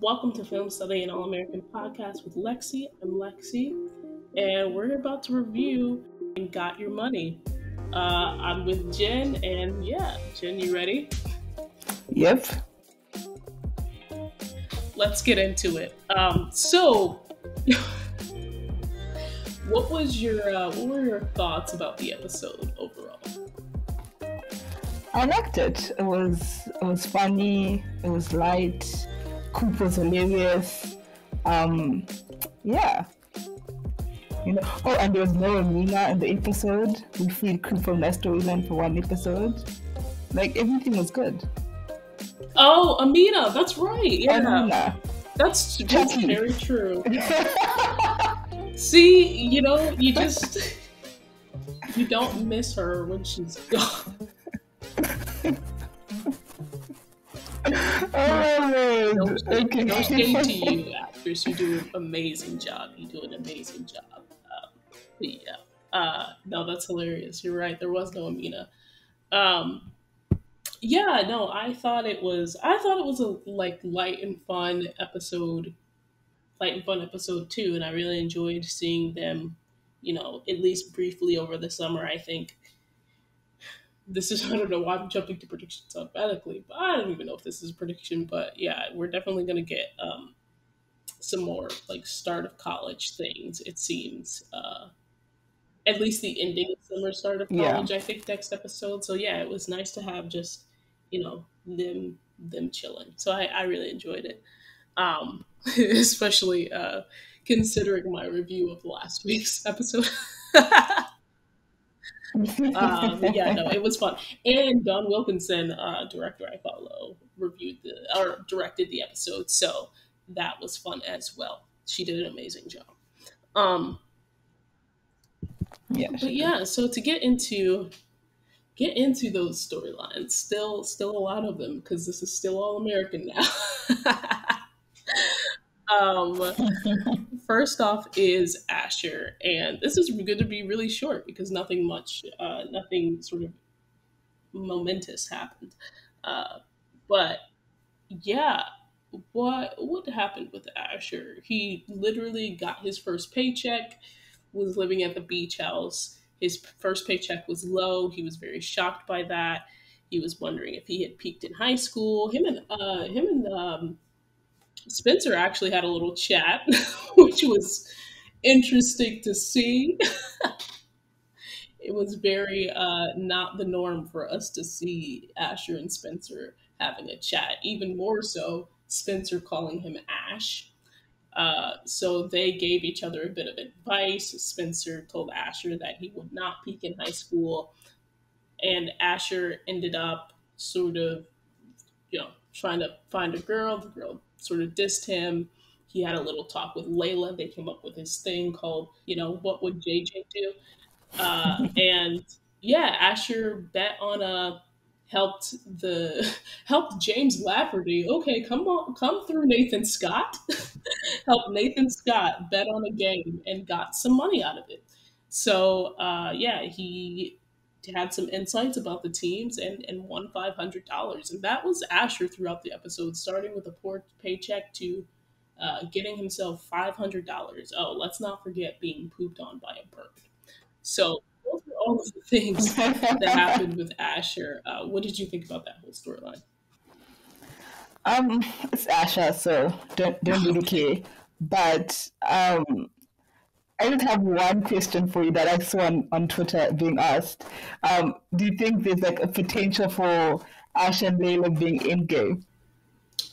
Welcome to Film Study and All American podcast with Lexi. I'm Lexi, and we're about to review and Got Your Money. I'm with Jen, and yeah, Jen, you ready? Yep. Let's get into it. So, what were your thoughts about the episode overall? I liked it. It was funny. It was light. Coop was hilarious. Yeah. Oh, and there was no Amina in the episode. We freed Coop from that storyline for one episode. Like, everything was good. Oh, Amina, that's right. Yeah, Amina. that's very true. See, you don't miss her when she's gone. Oh, no shade to you, actress. You do an amazing job. But yeah. No, that's hilarious. You're right. There was no Amina. Yeah, no, I thought it was a light and fun episode, too, and I really enjoyed seeing them, at least briefly over the summer. I think this is I don't know why I'm jumping to predictions automatically, but I don't even know if this is a prediction, but yeah, we're definitely gonna get some more like start of college things, it seems. At least the ending of summer, start of Yeah. college, I think, next episode. So yeah, it was nice to have just, them chilling. So I really enjoyed it. Especially considering my review of last week's episode. But yeah, no, it was fun. And Don Wilkinson, director I follow, directed the episode, so that was fun as well. She did an amazing job. Um, Yeah. but yeah, so to get into those storylines, still a lot of them because this is still all American now. um, First off is Asher, and this is going to be really short because nothing sort of momentous happened. Uh, but yeah, what happened with Asher? He literally got his first paycheck, was living at the beach house. His first paycheck was low. He was very shocked by that. He was wondering if he had peaked in high school. Him and Spencer actually had a little chat, which was interesting to see. It was very not the norm for us to see Asher and Spencer having a chat. Even more so, Spencer calling him Ash. So they gave each other a bit of advice. Spencer told Asher that he would not peak in high school, and Asher ended up sort of, trying to find a girl. The girl sort of dissed him. He had a little talk with Layla. They came up with this thing called, what would JJ do? And yeah, Asher bet on helped the helped James Lafferty. Okay, come through, Nathan Scott. Helped Nathan Scott bet on a game and got some money out of it. So yeah, he had some insights about the teams and won $500, and that was Asher throughout the episode, starting with a poor paycheck to getting himself $500. Oh, let's not forget being pooped on by a bird. So those are all of the things that happened with Asher. What did you think about that whole storyline? It's Asha, so don't really care. But I just have one question for you that I saw on Twitter being asked. Do you think there's like a potential for Asha and Layla being in game?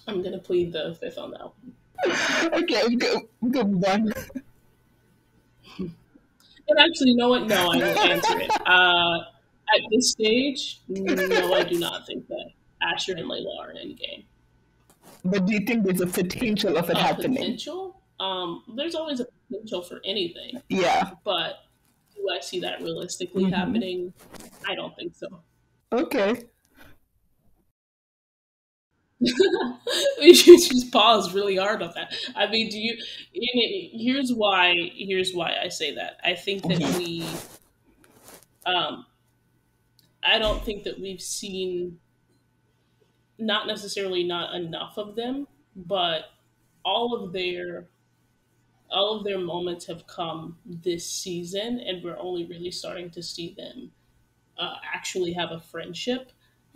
I'm gonna plead the fifth on that one. Okay, we go one. And actually, you know what? No, I will answer it. At this stage, no, I do not think that Asher and Layla are in game. But do you think there's a potential of it happening? Potential? There's always a potential for anything. Yeah. But do I see that realistically happening? I don't think so. Okay. You just paused really hard on that. I mean, here's why I say that. I think that I don't think that we've seen, not necessarily not enough of them, but all of their moments have come this season, and we're only really starting to see them actually have a friendship.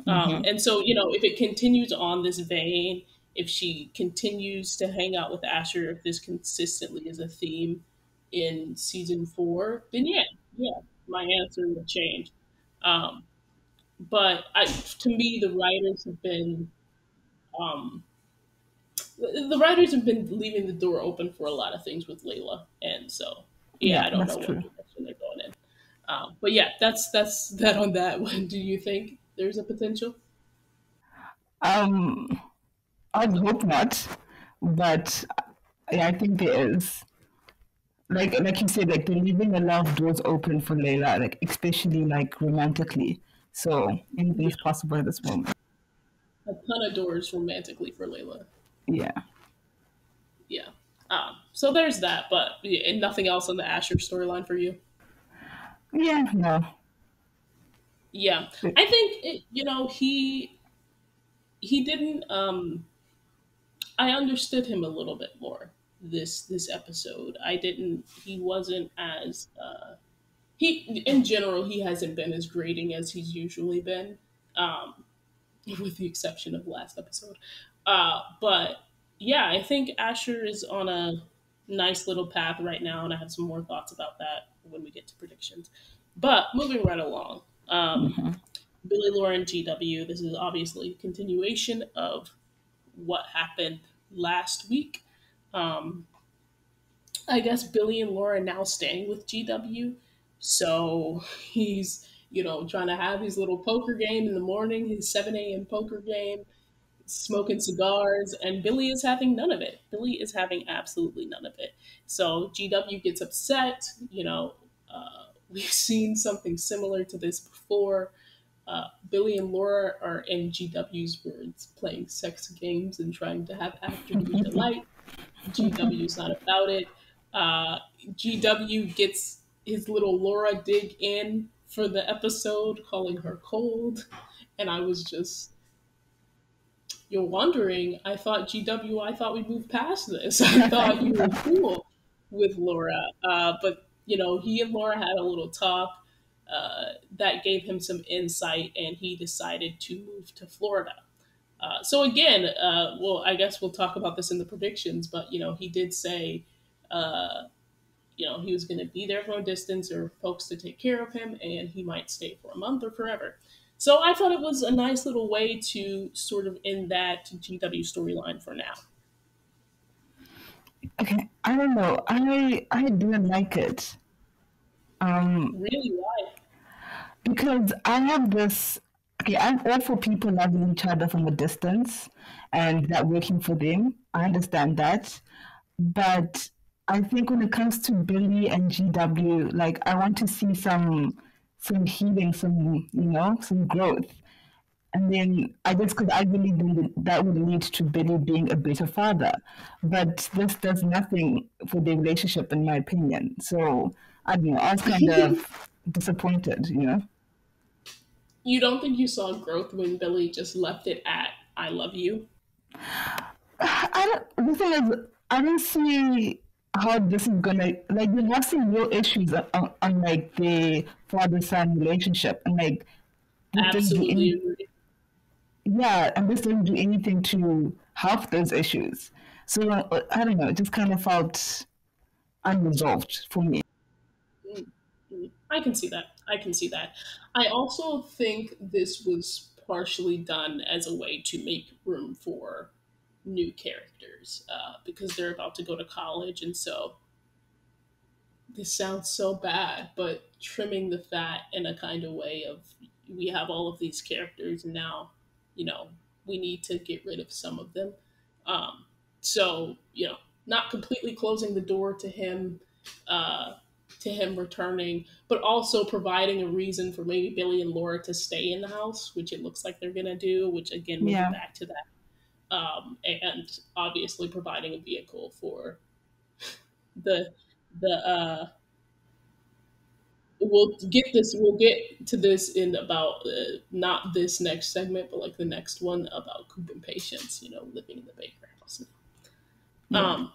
Mm-hmm. And so, if it continues on this vein, if she continues to hang out with Asher, if this consistently is a theme in season 4, then yeah, my answer would change. Um, but to me, um, the writers have been leaving the door open for a lot of things with Layla, and so yeah, Yeah, I don't that's know what true. direction they're going in. But yeah, that's that on that one. Do you think there's a potential? Um, I would hope not, but yeah, I think there is. Like you said, like they're leaving a lot of doors open for Layla, like especially like romantically. So Yeah, anything's possible at this moment. a ton of doors romantically for Layla. Yeah. Yeah. So there's that, but yeah, and nothing else on the Asher storyline for you. Yeah, no. Yeah, I think he didn't. I understood him a little bit more this episode. I didn't. He wasn't as he in general he hasn't been as grating as he's usually been, um, with the exception of last episode. But yeah, I think Asher is on a nice little path right now, and I have some more thoughts about that when we get to predictions. But moving right along, Hmm. Billy, Laura, and GW. This is obviously a continuation of what happened last week. Um, I guess Billy and Laura are now staying with GW. So he's, trying to have his little poker game in the morning, his 7 a.m. poker game, smoking cigars, and Billy is having none of it. Billy is having absolutely none of it. So GW gets upset. We've seen something similar to this before. Billy and Laura are, in GW's words, playing sex games and trying to have afternoon delight. GW's not about it. Uh, GW gets his little Laura dig in for the episode, calling her cold. And I was just, you're wondering, I thought we moved past this. I thought you were cool with Laura. But, he and Laura had a little talk that gave him some insight, and he decided to move to Florida. So again, well, I guess we'll talk about this in the predictions, but he did say, uh, he was going to be there from a distance or folks to take care of him, and he might stay for a month or forever. So I thought it was a nice little way to sort of end that GW storyline for now. Okay. I don't know. I didn't like it. Um, Really, why? because I have this. Okay, I'm all for people loving each other from a distance, and that working for them. I understand that, but I think when it comes to Billy and GW, like I want to see some healing, some growth. And then I just because I believe that would lead to Billy being a better father. But this does nothing for the relationship, in my opinion. So I don't know. I was kind of disappointed. You don't think you saw growth when Billy just left it at "I love you"? I don't. The thing is, I don't see how this is gonna like. There must be real issues on like the father-son relationship, and like this doesn't do Absolutely any. agree. Yeah, and this doesn't do anything to help those issues. So I don't know. It just kind of felt unresolved for me. Mm, I can see that. I can see that. I also think this was partially done as a way to make room for new characters because they're about to go to college, and so this sounds so bad, but trimming the fat in a kind of way of we have all of these characters and now, you know, we need to get rid of some of them. Um, so, not completely closing the door uh, to him returning, but also providing a reason for maybe Billy and Laura to stay in the house, which it looks like they're gonna do. Which again, we'll get Yeah. back to that. And obviously providing a vehicle for the the we'll get to this in about not this next segment but like the next one about Coop and Patience, living in the Baker house. Yeah. Um,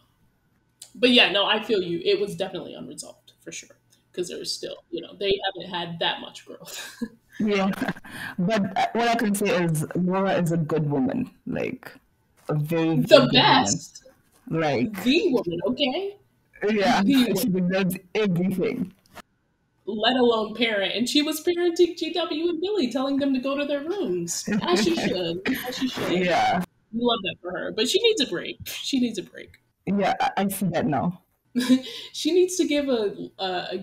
but yeah, no, I feel you. It was definitely unresolved for sure because there's still, they haven't had that much growth. Yeah. But what I can say is Laura is a good woman, like a very, very The good woman. best, Like, the woman, okay, yeah, the woman, she deserves everything. let alone parent, and she was parenting GW and Billy, telling them to go to their rooms as she should, as she should. Yeah, We love that for her, but she needs a break. She needs a break. yeah, I see that now. She needs to give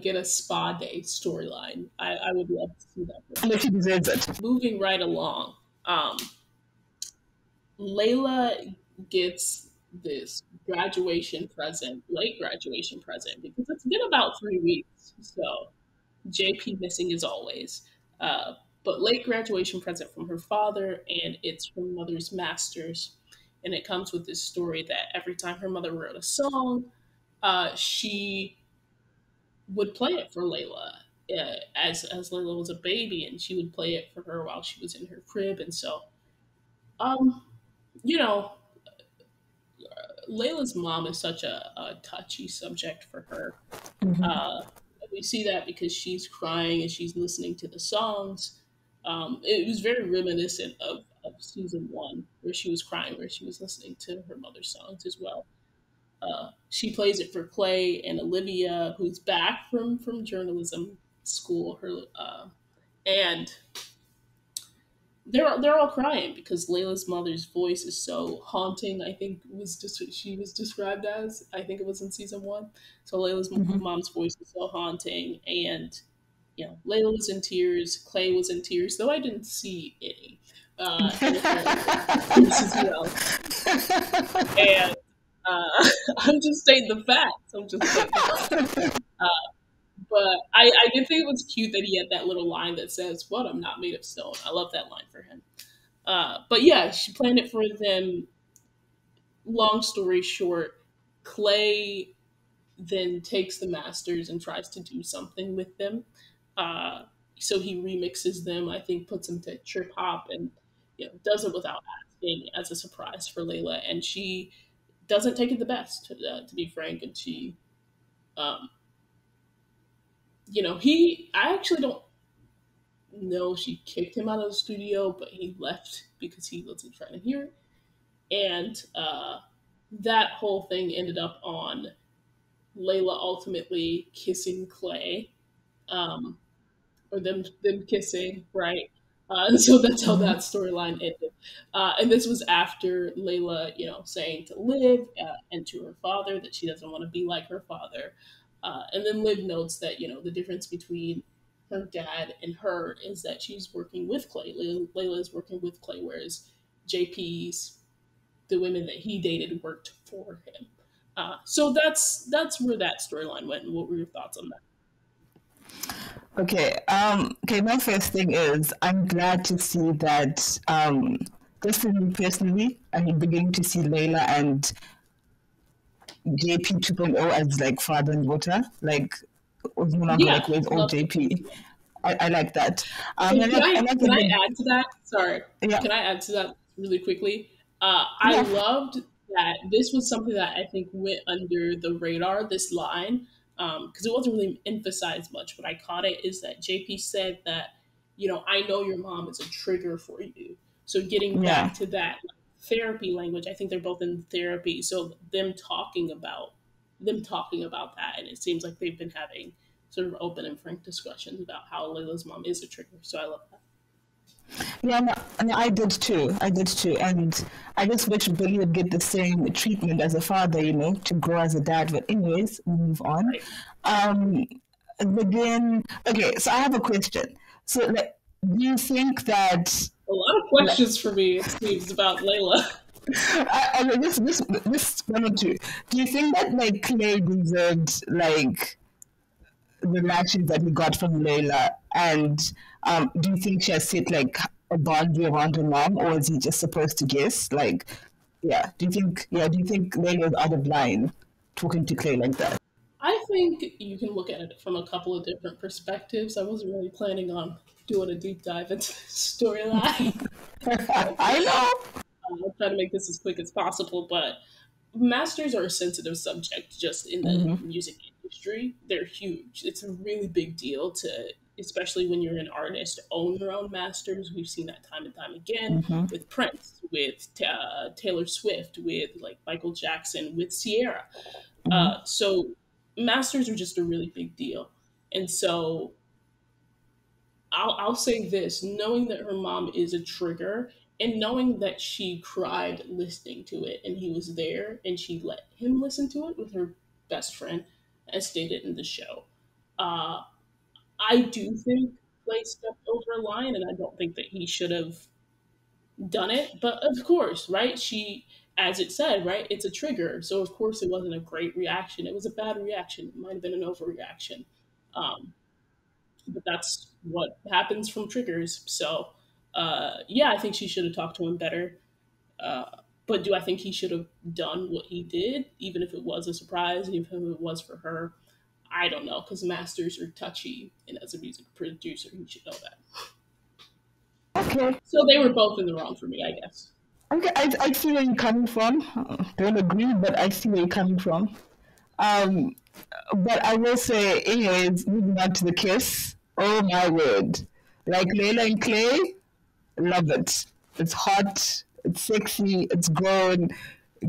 get a spa day storyline. I would love to see that for And her. she deserves it. Moving right along, Layla gets this graduation present, late graduation present, because it's been about 3 weeks. So JP missing as always. Uh, but late graduation present from her father, and it's her mother's master's. And it comes with this story that every time her mother wrote a song, she would play it for Layla as Layla was a baby, and she would play it for her while she was in her crib. And so, um, you know, Layla's mom is such a touchy subject for her. Uh, we see that because she's crying and she's listening to the songs. It was very reminiscent of season one, where she was crying, where she was listening to her mother's songs as well. She plays it for Clay and Olivia, who's back from journalism school. And they're all crying because Layla's mother's voice is so haunting. I think was just what she was described as. I think it was in season one. So Layla's mom's voice is so haunting, and Layla was in tears. Clay was in tears, though I didn't see any. And apparently Olivia was as well. And I'm just stating the facts. I'm just stating the facts. But I did think it was cute that he had that little line that says, "What? I'm not made of stone." I love that line for him. But yeah, she planned it for them. Long story short, Clay then takes the masters and tries to do something with them. Uh, so he remixes them. I think puts them to trip hop and does it without asking as a surprise for Layla, and she doesn't take it the best, to be frank. And she, um, he I actually don't know if she kicked him out of the studio, but he left because he wasn't trying to hear it. And that whole thing ended up on Layla ultimately kissing Clay, um, or them kissing, right? So that's how that storyline ended. And this was after Layla, saying to Liv and to her father that she doesn't want to be like her father. And then Liv notes that the difference between her dad and her is that she's working with Clay. Layla is working with Clay, whereas JP's the women that he dated worked for him. So that's where that storyline went. And what were your thoughts on that? Okay. Okay. My first thing is I'm glad to see that. Just for me personally, I'm beginning to see Layla and JP 2.0 as like father and daughter. Like, was no longer Yeah, like where's old love to see JP. that. I like that. And I like can the I big add to that? Sorry, yeah can I add to that really quickly? I yeah loved that this was something that I think went under the radar. This line, because it wasn't really emphasized much, but I caught it. Is that JP said that I know your mom is a trigger for you. So getting yeah. back to that therapy language, I think they're both in therapy. So them talking about that, and it seems like they've been having sort of open and frank discussions about how Layla's mom is a trigger. So I love that. Yeah, no, no, I did too. I did too. And I just wish Billy would get the same treatment as a father, to grow as a dad. But anyways, we move on. Right. Um, but then, okay, so I have a question. So, like, do you think that, A lot of like, questions for me, it seems, about Layla. this one or two, do you think that, like, Clay deserved, like, the lashes that he got from Layla? And do you think she has set like a boundary around her mom, or is he just supposed to guess? Like, yeah. Do you think Layla was out of line talking to Clay like that? I think you can look at it from a couple of different perspectives. I wasn't really planning on doing a deep dive into this storyline. So I know. I'll try to make this as quick as possible. But masters are a sensitive subject just in the Mm-hmm. music industry. They're huge. It's a really big deal to, especially when you're an artist, own your own masters. We've seen that time and time again Mm-hmm. with Prince, with Taylor Swift, with like Michael Jackson, with Sierra. Mm-hmm. So masters are just a really big deal. And so I'll say this, knowing that her mom is a trigger and knowing that she cried listening to it and he was there and she let him listen to it with her best friend, as stated in the show. Uh, I do think Clay stepped over a line and I don't think that he should have done it. But of course, right? She, as it said, right? It's a trigger. So of course it wasn't a great reaction. It was a bad reaction. It might have been an overreaction. Um, but that's what happens from triggers. So, yeah, I think she should have talked to him better. Uh, but do I think he should have done what he did, even if it was a surprise, even if it was for her? I don't know, because masters are touchy, and as a music producer, he should know that. Okay. So they were both in the wrong for me, I guess. Okay, I see where you're coming from. Don't agree, but I see where you're coming from. Um, but I will say, anyways, moving on to the kiss. Oh my word! Like Layla and Clay, love it. It's hot, it's sexy, it's grown.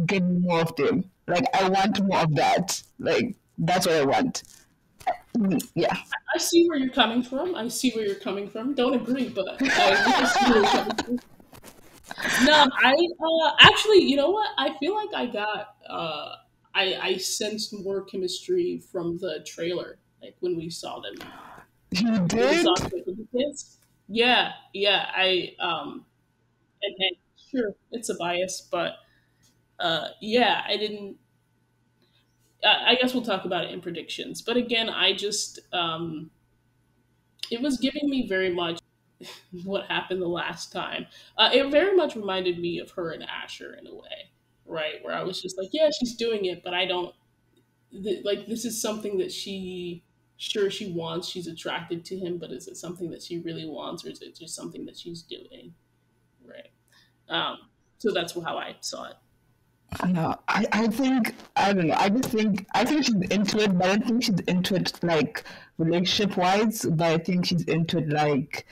Give me more of them. Like I want more of that. Like that's what I want. Yeah. I see where you're coming from. I see where you're coming from. Don't agree, but I see where you're coming from. No, actually, you know what? I feel like I sensed more chemistry from the trailer, like You when we saw did? them with the kids. Yeah, yeah. And sure, it's a bias, but yeah, I didn't. I guess we'll talk about it in predictions. But again, it was giving me very much what happened the last time. It very much reminded me of her and Asher in a way, right? Where I was just like, yeah, she's doing it, but I don't like this is something that sure she wants, she's attracted to him, but is it something that she really wants, or is it just something that she's doing, right? Um, so that's how I saw it. No, I think I don't know. I think she's into it, but I don't think she's into it like relationship wise. But I think she's into it like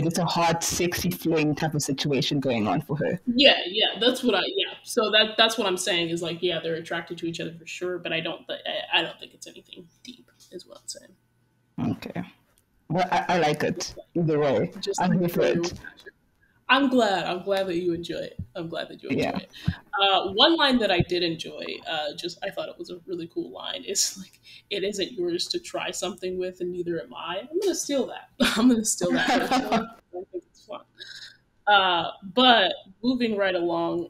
just a hot, sexy fling type of situation going on for her. Yeah, yeah, yeah. So that's what I'm saying is like, yeah, they're attracted to each other for sure, but I don't think it's anything deep, is what I'm saying. Okay. Well, I like it either way. Just I'm like here for earlier it. with Asher. I'm glad. I'm glad that you enjoy it. I'm glad that you enjoy Yeah. it. One line that I did enjoy, just I thought it was a really cool line, is like, "It isn't yours to try something with, and neither am I." I'm gonna steal that. I'm gonna steal that personally. I think it's fun. But moving right along,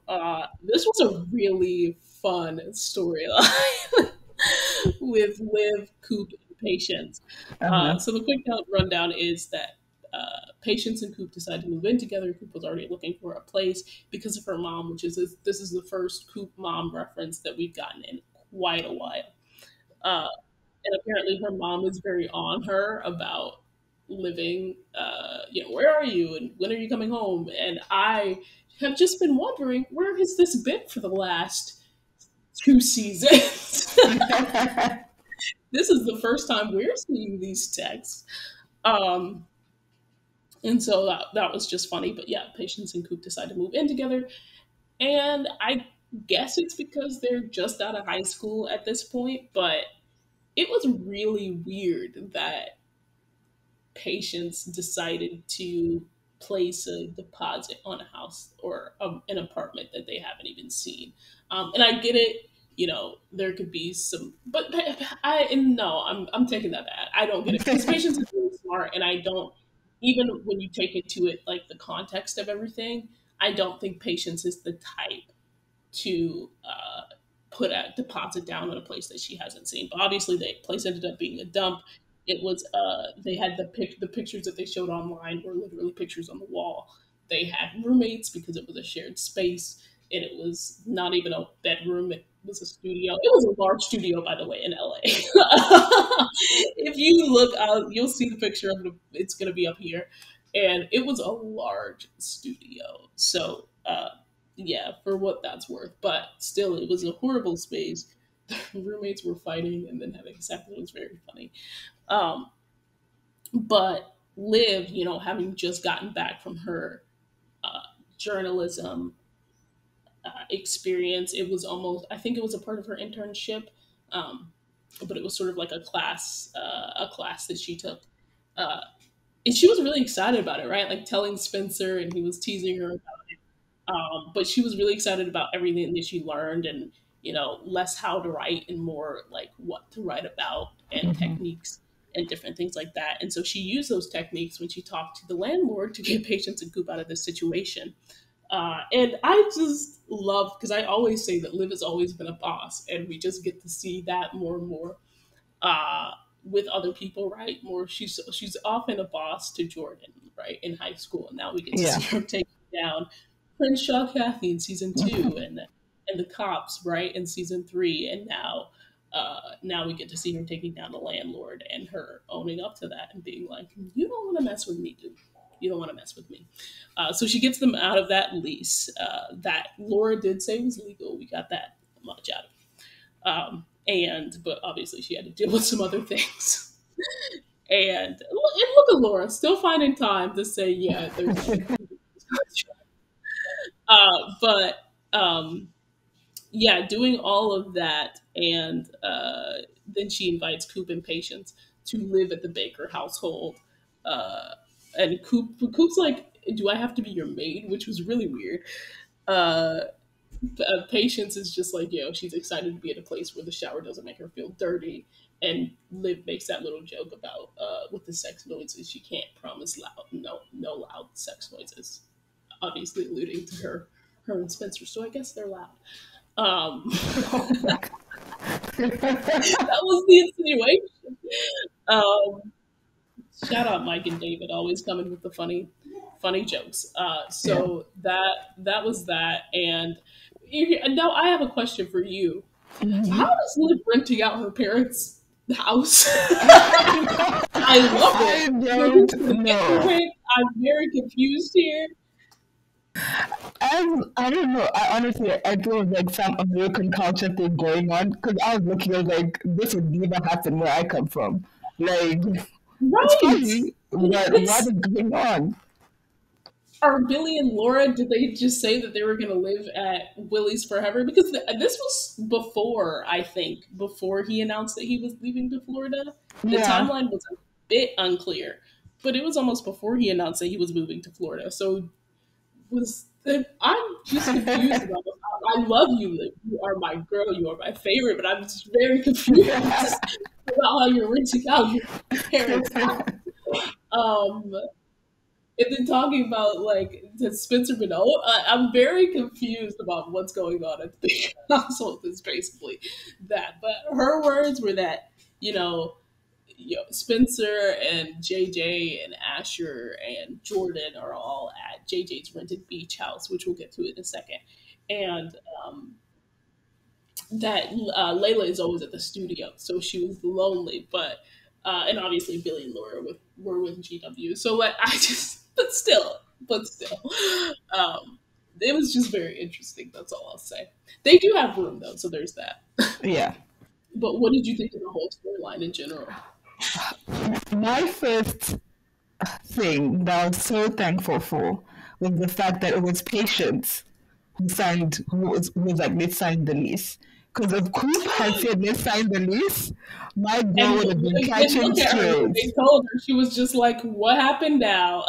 this was a really fun storyline with Liv, Coop, and Patience. Uh-huh. So the quick rundown is that Patience and Coop decided to move in together. Coop was already looking for a place because of her mom, this is the first Coop mom reference that we've gotten in quite a while. Uh, and apparently her mom is very on her about living, where are you and when are you coming home? And I have just been wondering, where has this been for the last two seasons? This is the first time we're seeing these texts. Um, and so that was just funny. But yeah, Patience and Coop decide to move in together. And I guess it's because they're just out of high school at this point, but it was really weird that Patience decided to place a deposit on a house or an apartment that they haven't even seen. And I get it, there could be some, but no, I'm taking that back. I don't get it because Patience is really smart, and I don't even when you take it to it like the context of everything. I don't think Patience is the type to put a deposit down on a place that she hasn't seen. But obviously, the place ended up being a dump. It was they had the pictures that they showed online were literally pictures on the wall. They had roommates because it was a shared space, and it was not even a bedroom. It was a studio. It was a large studio, by the way, in LA. If you look out, you'll see the picture of it. It's going to be up here, and it was a large studio. So Yeah, for what that's worth. But still, it was a horrible space. The roommates were fighting and then having sex. It was very funny. Um, but Liv, having just gotten back from her uh, journalism experience, it was almost, I think it was a part of her internship, um, but it was sort of like a class that she took. Uh, and she was really excited about it, right? Like telling Spencer, and he was teasing her. But she was really excited about everything that she learned, and less how to write and more like what to write about and techniques and different things like that. And so she used those techniques when she talked to the landlord to get patients and Coop out of this situation. And I just love, because I always say that Liv has always been a boss, and we just get to see that more and more uh, with other people, right? More, she's often a boss to Jordan, right, in high school, and now we get to Yeah. see her take down Crenshaw Kathy in season two, and the cops, right, in season three, and now we get to see her taking down the landlord and her owning up to that and being like, "You don't want to mess with me, dude. You don't want to mess with me." So she gets them out of that lease that Laura did say was legal. We got that much out of it. But obviously she had to deal with some other things. And look at Laura still finding time to say, yeah, there's nothing to do with this contract. But yeah, doing all of that, and then she invites Coop and Patience to live at the Baker household. Uh, and Coop's like, "Do I have to be your maid?" Which was really weird. Uh, Patience is just like, she's excited to be at a place where the shower doesn't make her feel dirty. And Liv makes that little joke about with the sex noises, she can't promise no loud sex noises, obviously alluding to her and Spencer. So I guess they're loud. That was the insinuation. Um, Shout out Mike and David, always coming with the funny jokes. Yeah. So that was that. And now I have a question for you. How does Liv renting out her parents' house? I love it. I But who's don't gonna pay the know. rent? I'm very confused here. I don't know. I honestly, I thought it was like some American culture thing going on because I was looking, I was like, this would never happen where I come from. Like, it's Right. funny, but what It's is going on? Are Billy and Laura, did they just say that they were going to live at Willie's forever? Because this was before, I think, before he announced that he was leaving to Florida. The Yeah. timeline was a bit unclear, but it was almost before he announced that he was moving to Florida. So I'm just confused about this. I love you, Liv. You are my girl. You are my favorite, but I'm just very confused about how you're renting out your parents' house. Um, and then talking about like has Spencer been out? I'm very confused about what's going on at the big household. Is basically that, but her words were that you know, Spencer and JJ and Asher and Jordan are all at JJ's rented beach house, which we'll get to in a second, and that Layla is always at the studio, so she was lonely. But and obviously Billy and Laura were with GW. So like I just, but still, um, it was just very interesting. That's all I'll say. They do have room though, so there's that. Yeah. But what did you think of the whole storyline in general? My first thing that I was so thankful for was the fact that it was Patience who was like, let's sign the lease. Because if Coop had said, let's sign the lease, my girl And would have been they didn't catching look at her when they strays. told her. She was just like, "What happened now?"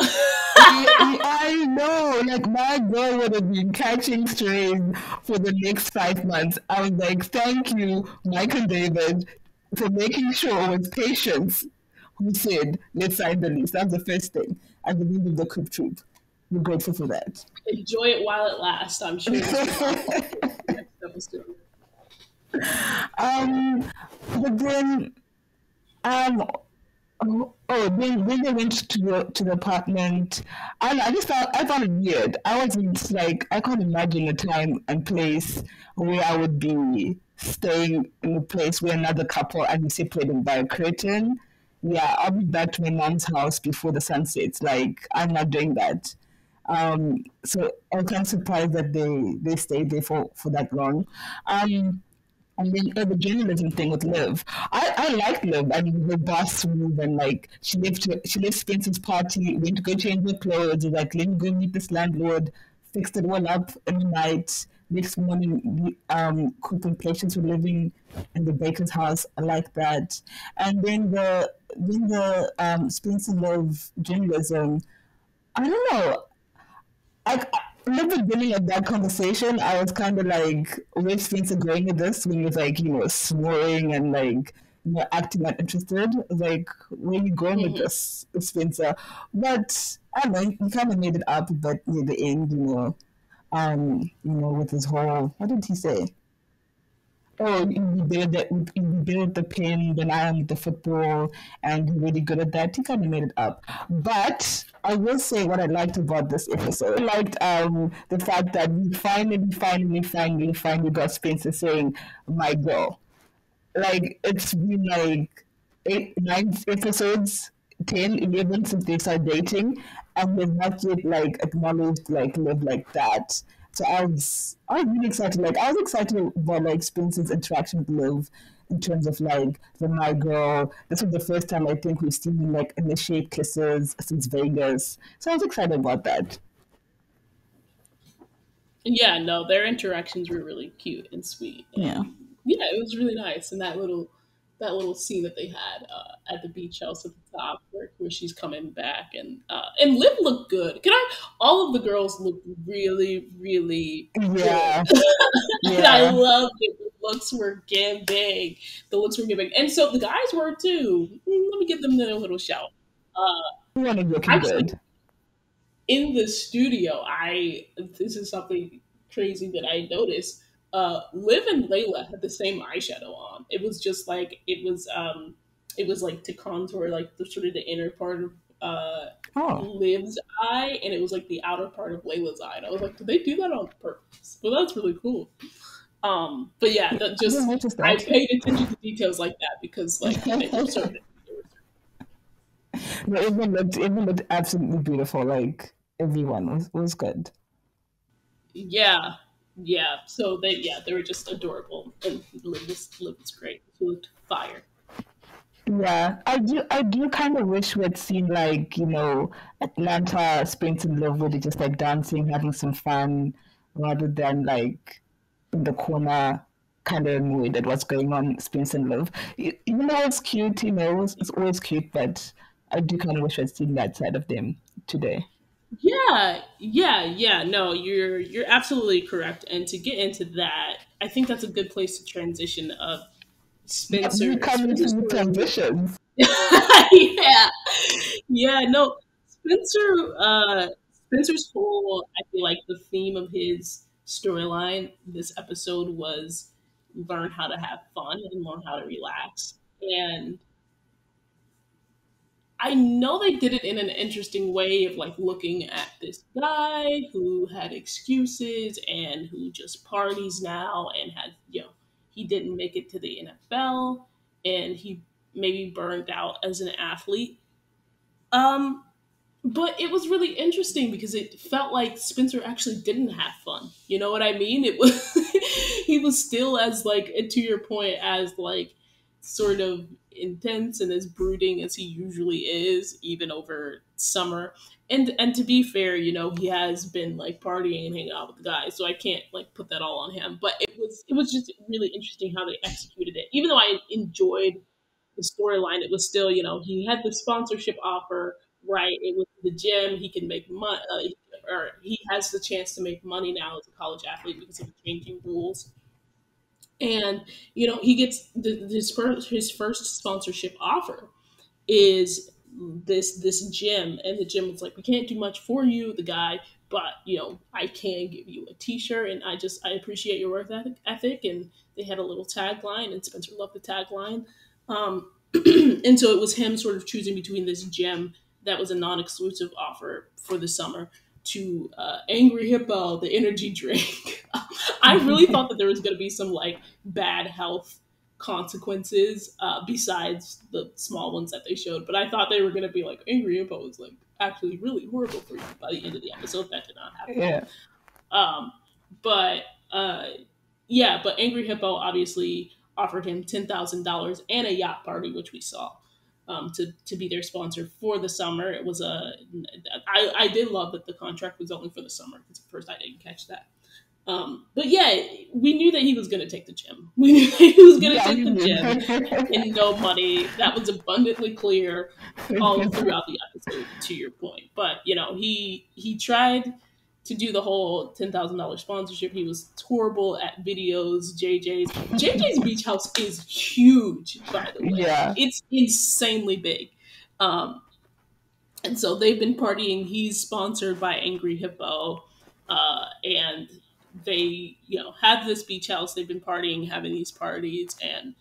I know, like my girl would have been catching strays for the next 5 months. I was like, thank you, Mike and David, for making sure it was Patience who said, let's sign the lease. That's the first thing. I believe in the Coop troop. We're grateful for that. Enjoy it while it lasts. I'm sure this will pop up in the next episode. um, but then, um, then they went to the apartment. I just I found it weird. I wasn't like I can't imagine a time and place where I would be staying in a place where another couple and separated by a curtain. Yeah, I'll be back to my mom's house before the sun sets. Like I'm not doing that. So I'm kind of surprised that they stayed there for that long. And then the journalism thing with Liv, I liked Liv. I mean, her boss move and like she left Spencer's party, went to go change her clothes, was like let me go meet this landlord, fixed it all up in the night. Next morning, cooking patients were living in the baker's house. I like that. And then the Spencer Liv journalism. I don't know. I in the beginning of that conversation, I was kind of like, where's Spencer going with this? When he was like, snoring and like, acting uninterested. I was like, where are you going with Hmm. this, Spencer? But I don't know, he kind of made it up, but near the end, with his whole, what did he say? Oh, he built the pin, then I am with the football, and he's really good at that. He kind of made it up. But I will say what I liked about this episode. I liked the fact that we finally got Spencer saying, "My girl." Like it's been like 8, 9 episodes, 10, 11 since they started dating, and they've not yet like acknowledged like live like that. So I was really excited. Like I was excited about like Spencer's interaction with Liv in terms of like the my girl. This was the first time I think we've seen him like initiate kisses since Vegas. So I was excited about that. Yeah, no, their interactions were really cute and sweet, Yeah. and yeah, it was really nice. And that little scene that they had at the beach house at the top, where she's coming back, and Liv looked good. Can I? All of the girls looked really, really good, Yeah. and I Yeah. loved it. The looks were giving. The looks were giving, and so the guys were too. Let me give them their little shout. Everyone is looking Actually, good. in the studio, I this is something crazy that I noticed. Liv and Layla had the same eyeshadow on. It was like to contour like the sort of the inner part of Oh, Liv's eye, and it was like the outer part of Layla's eye. And I was like, did they do that on purpose? Well, that's really cool. But yeah, that I didn't just notice I that. paid attention to details like that because like they were so good. They were No, everyone looked absolutely beautiful. Like everyone was good. Yeah, yeah. So they were just adorable, and Liv was great. She looked fire. Yeah, I do kind of wish we had seen like Atlanta, Spence and Love really just like dancing, having some fun, rather than like in the corner kind of annoyed at what's going on, Spence and Love. Even though it's cute, it's always cute, but I do kind of wish I'd seen that side of them today. Yeah, yeah, yeah. No, you're absolutely correct. And to get into that, I think that's a good place to transition of You Spencer. come into Spencer's the story. transitions. Yeah, yeah. No, Spencer. Spencer's whole. I feel like the theme of his storyline this episode was learn how to have fun and learn how to relax. And I know they did it in an interesting way of like looking at this guy who had excuses and who just parties now and had, he didn't make it to the NFL and he maybe burned out as an athlete. Um, but it was really interesting because it felt like Spencer actually didn't have fun. You know what I mean? It was he was still as like, and to your point, as like sort of intense and as brooding as he usually is, even over summer. And to be fair, he has been like partying and hanging out with the guys, so I can't like put that all on him. But it was just really interesting how they executed it. Even though I enjoyed the storyline, it was still, he had the sponsorship offer, right? It was the gym. He can make money, or he has the chance to make money now as a college athlete because of the changing rules. And he gets his first sponsorship offer is this gym, and the gym was like, we can't do much for you, the guy, but I can give you a T-shirt, and I appreciate your work ethic. And they had a little tagline, and Spencer loved the tagline. And so it was him sort of choosing between this gym that was a non-exclusive offer for the summer to Angry Hippo, the energy drink. I really thought that there was going to be some like bad health consequences besides the small ones that they showed, but I thought they were going to be like Angry Hippo was like actually really horrible for you by the end of the episode. That did not happen. Yeah. Um, but uh, yeah, but Angry Hippo obviously offered him $10,000 and a yacht party, which we saw. To be their sponsor for the summer. It was I did love that the contract was only for the summer because at first I didn't catch that. But yeah, we knew that he was going to take the gym. We knew that he was going to Yeah, take we the did. gym and no money. That was abundantly clear all throughout the episode. To your point, but he tried to do the whole $10,000 sponsorship. He was horrible at videos. JJ's beach house is huge, by the way. Yeah. It's insanely big. Um, and so they've been partying. He's sponsored by Angry Hippo, and they have this beach house. They've been partying, having these parties, and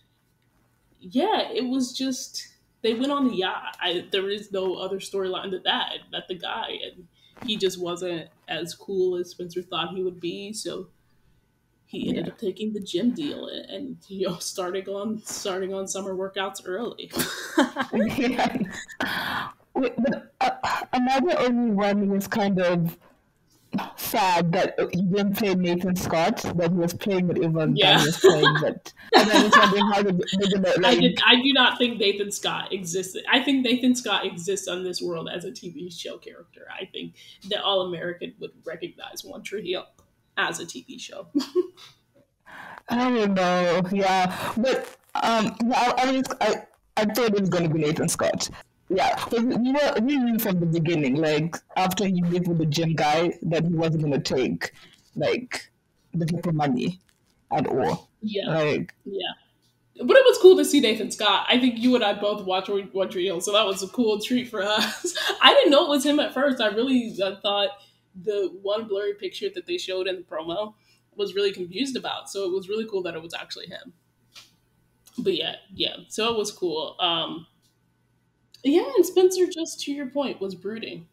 yeah, it was just they went on the yacht. There is no other storyline to that. That the guy and he just wasn't as cool as Spencer thought he would be. So he ended Yeah. up taking the gym deal and starting on summer workouts early. Yeah. But another only one was kind of sad that he didn't play Nathan Scott, that he was playing whatever guy Yeah. he was playing. But I don't understand how they're gonna like. I do not think Nathan Scott exists. I think Nathan Scott exists on this world as a TV show character. I think that All American would recognize One Tree Hill as a TV show. I don't know. Yeah, but yeah, I thought it was gonna be Nathan Scott. Yeah, 'cause we knew from the beginning, like after he lived with the gym guy, that he wasn't gonna take like the people money at all. Yeah, Like, yeah. But it was cool to see Nathan Scott. I think you and I both watched One Tree Hill, so that was a cool treat for us. I didn't know it was him at first. I really thought the one blurry picture that they showed in the promo was really confused about. So it was really cool that it was actually him. But yeah, yeah. So it was cool. Yeah, and Spencer, just to your point, was brooding.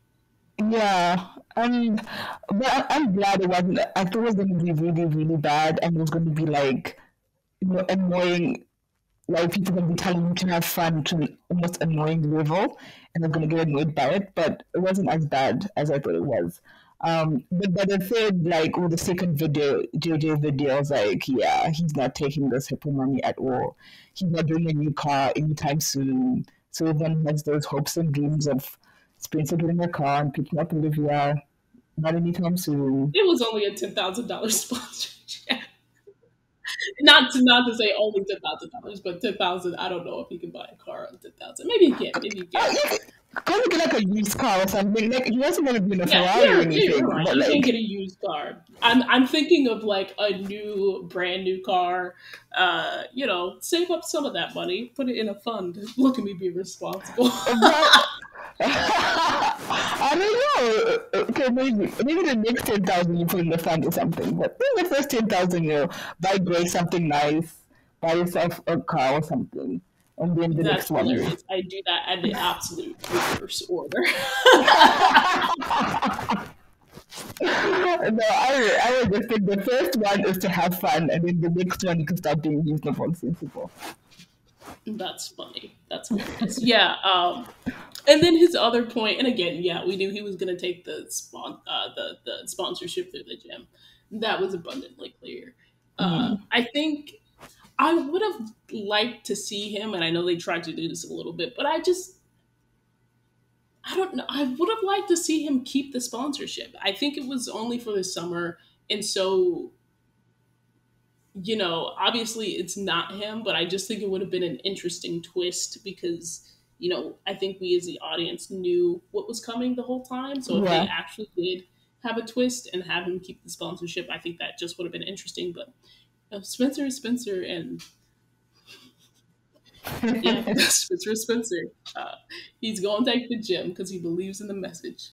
yeah, but I'm glad it wasn't. I thought it was gonna be really, really bad, and it was gonna be like annoying. Like people gonna be telling you to have fun to an almost annoying level, and I'm gonna get annoyed by it. But it wasn't as bad as I thought it was. But by the third, like, or the second video, JJ video, I was like, yeah, he's not taking this hippo money at all. He's not doing a new car anytime soon. So everyone has those hopes and dreams of Spencer getting a car and picking up Olivia. Not anytime soon. It was only a $10,000 sponsorship. Not to say only $10,000, but 10,000. I don't know if he can buy a car on 10,000. Maybe he can. Maybe he can. You can't get like a used car or something. Like he wasn't gonna be in a Yeah, Ferrari or you're anything, right. but You can't like get a used car. I'm thinking of like a brand new car. Save up some of that money, put it in a fund. Look at me be responsible. but I don't know. Okay, maybe the next 10,000 you put in the fund or something. But maybe the first 10,000 buy Greg something nice, buy yourself a car or something, and then the That's next one hilarious. I do that at the absolute reverse order. No, I would just think the first one is to have fun, and then the next one you can start being reasonable and sensible. That's funny. That's hilarious. Yeah. And then his other point, and again, yeah, we knew he was going to take the sponsorship through the gym. That was abundantly clear. I think I would have liked to see him, and I know they tried to do this a little bit, but I don't know. I would have liked to see him keep the sponsorship. I think it was only for the summer, and so obviously it's not him, but I just think it would have been an interesting twist because, I think we as the audience knew what was coming the whole time. So if they Yeah. actually did have a twist and have him keep the sponsorship, I think that just would have been interesting. But Spencer is Spencer, and yeah, Spencer is Spencer. He's going to take the gym because he believes in the message.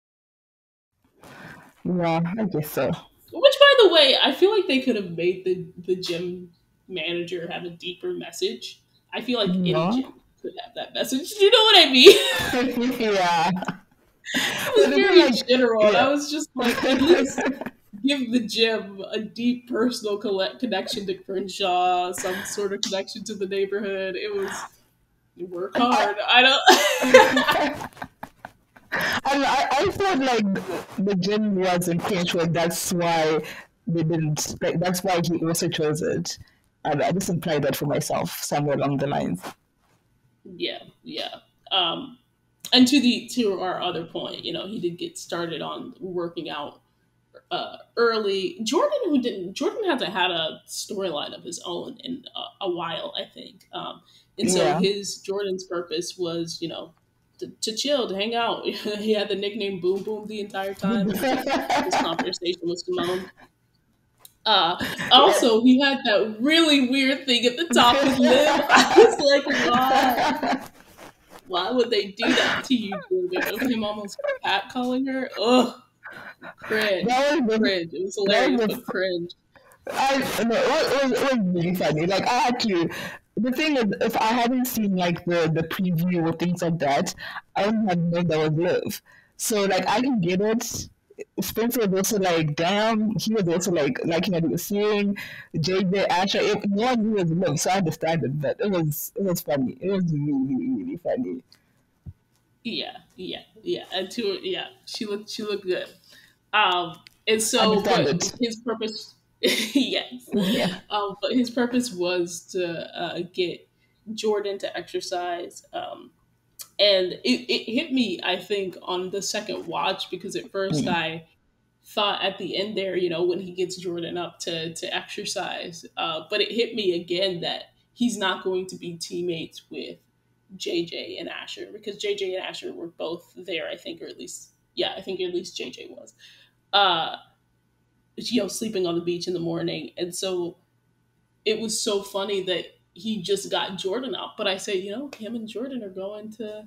Yeah, I guess so. Which, by the way, I feel like they could have made the gym manager have a deeper message. I feel like any No. gym could have that message. You know what I mean? Yeah. It was But very like, general. And I yeah. was just like, at least give the gym a deep personal connection to Crenshaw, some sort of connection to the neighborhood. It was work hard. I don't. And I thought like the gym was in control. That's why they didn't. Like that's why he also chose it. And I just implied that for myself somewhere along the lines. Yeah, yeah. Um, and to our other point, he did get started on working out early. Jordan hasn't had a storyline of his own in a while, I think. And so Yeah. Jordan's purpose was, to chill, to hang out. He had the nickname Boom Boom the entire time because his conversation was Simone. Also, he had that really weird thing at the top with Liv. I was like, why? Why would they do that to you, Jordan? Of him almost catcalling her? Ugh, cringe. that was the Cringe. It was that hilarious, was but cringe. no, it was really funny. Like I had to. The thing is, if I hadn't seen like the preview or things like that, I wouldn't have known that was Liv. So like I can get it. Spencer was also like, damn. He was also like liking what he was seeing. JJ, Asher, no one knew it was Liv, so I understand it. But it was funny. It was really really funny. Yeah, yeah, yeah. And yeah, she looked good. And so, Understand but it. his purpose, yes, Yeah. but his purpose was to get Jordan to exercise. And it hit me, I think, on the second watch because at first Mm. I thought at the end there, when he gets Jordan up to exercise, but it hit me again that he's not going to be teammates with JJ and Asher because JJ and Asher were both there, I think, or at least, yeah, I think at least JJ was. Uh, sleeping on the beach in the morning. And so it was so funny that he just got Jordan up. But I said, him and Jordan are going to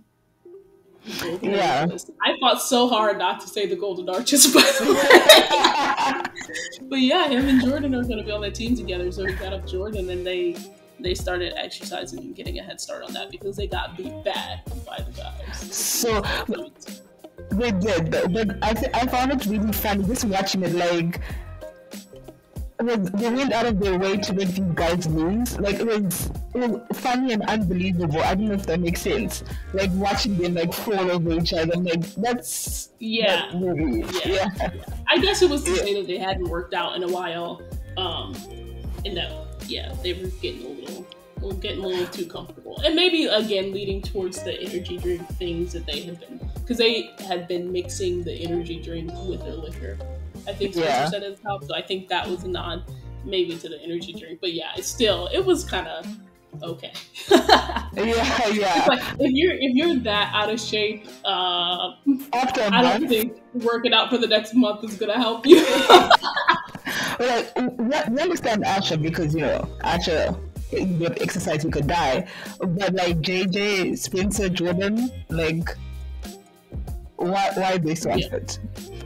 the Golden Yeah. Arches. I fought so hard not to say the Golden Arches, by the way. But yeah, him and Jordan are going to be on that team together. So he got up Jordan and they started exercising and getting a head start on that because they got beat bad by the guys. So they did, but I found it really funny just watching it. Like they went out of their way to make these guys lose. Like it was funny and unbelievable. I don't know if that makes sense. Like watching them like fall over each other. I'm like that Yeah, movie. yeah, Yeah, yeah. I guess it was to yeah, say that they hadn't worked out in a while, and that yeah, they were getting a little too comfortable, and maybe again leading towards the energy drink things that they had been because they had been mixing the energy drink with their liquor. I think Spencer yeah, said at the top, so I think that was a nod maybe to the energy drink. But yeah, it was kind of okay. yeah, It's yeah. like if you're that out of shape, After a I don't month, think working out for the next month is gonna help you. like we understand Asha because Asha. With exercise, you could die, but like JJ, Spencer, Jordan, like why they so Yeah, unfit?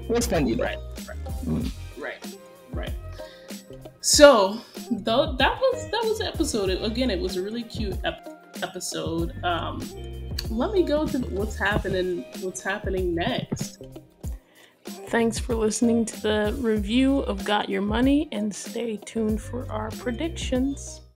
What's funny though? right, right, right, right. So though that was the episode. Again, it was a really cute episode. Let me go to what's happening. What's happening next? Thanks for listening to the review of Got Your Money, and stay tuned for our predictions.